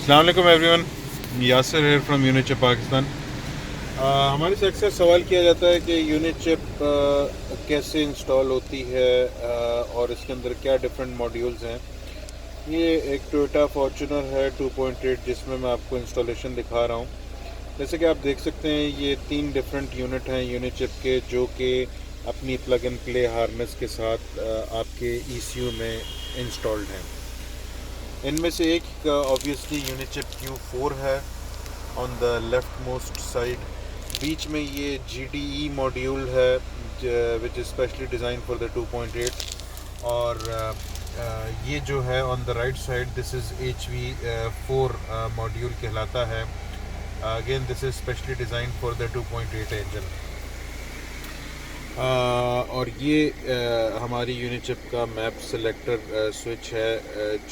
अस्सलाम वालेकुम एवरीवन, यासिर है फ्रॉम यूनिचिप पाकिस्तान। हमारे से अक्सर सवाल किया जाता है कि यूनिचिप कैसे इंस्टॉल होती है और इसके अंदर क्या डिफरेंट मॉड्यूल्स हैं। ये एक टोयोटा फॉर्च्यूनर है 2.8 जिसमें मैं आपको इंस्टॉलेशन दिखा रहा हूँ। जैसे कि आप देख सकते हैं ये 3 डिफरेंट यूनिट हैं यूनिचिप के, जो कि अपनी प्लग एंड प्ले हार्नेस के साथ आपके ECU में इंस्टॉल्ड हैं। इनमें से एक ऑब्वियसली यूनिचिप Q4 है on the left most side. बीच में ये GDE मॉड्यूल है which is specially design for the 2.8। और ये जो है on the right side this is HV4 module कहलाता है। Again this is specially design for the 2.8 engine. और ये हमारी यूनिचिप का मैप सेलेक्टर स्विच है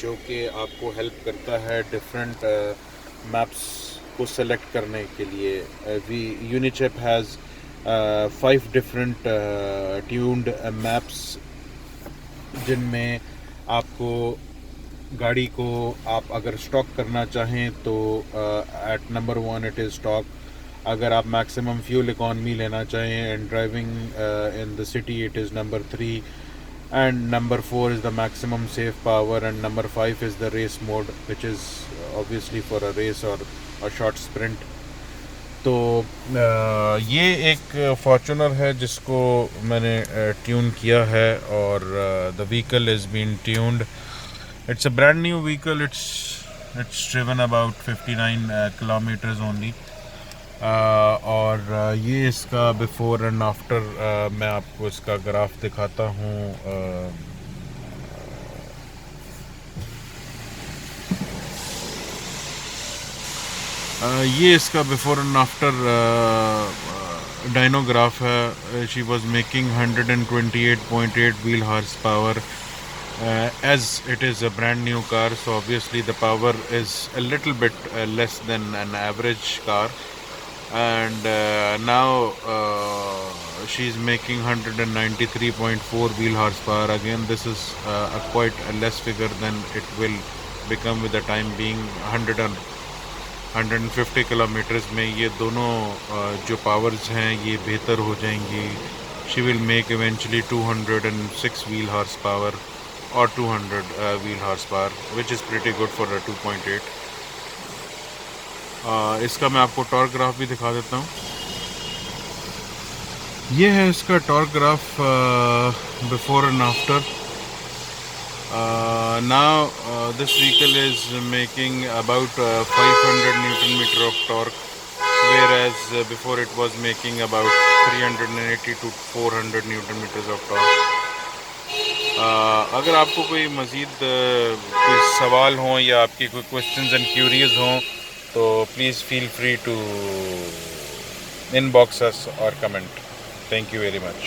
जो कि आपको हेल्प करता है डिफरेंट मैप्स को सेलेक्ट करने के लिए। यूनिचिप हैज़ 5 डिफरेंट ट्यून्ड मैप्स जिनमें आपको गाड़ी को आप अगर स्टॉक करना चाहें तो at number 1 it is stock. अगर आप मैक्सिमम फ्यूल इकॉनमी लेना चाहें and driving in the city it is number 3 and number 4 is the maximum safe power and number 5 is the race mode which is obviously for a race और a short sprint. तो ये एक Fortuner है जिसको मैंने tune किया है और the vehicle is been tuned. It's a brand new vehicle, it's driven about 59 kilometres only. और ये इसका बिफ़ोर एंड आफ्टर मैं आपको इसका ग्राफ दिखाता हूँ। ये इसका बिफ़ोर एंड आफ्टर डायनोग्राफ है। She was making 128.8 wheel horse power as it is a brand new car, so obviously the power is a little bit less than an average car. And now she's making 193.4 wheel horsepower. Again, this is a quite a less figure than it will become with the time being 150 kilometres में ये दोनों जो powers हैं ये बेहतर हो जाएंगी। She will make eventually 206 wheel horse power और 200 wheel horse power which is pretty good for a 2.8। इसका मैं आपको टॉर्क ग्राफ भी दिखा देता हूँ। ये है इसका torque graph before and after. Now this vehicle is making about 500 Newton meter of torque, whereas before it was making about 380 to 400 Newton meters of torque. अगर आपको कोई मज़ीद कोई सवाल हों या आपकी कोई क्वेश्चंस एंड क्यूरीज हों तो please feel free to inbox us or comment. Thank you very much.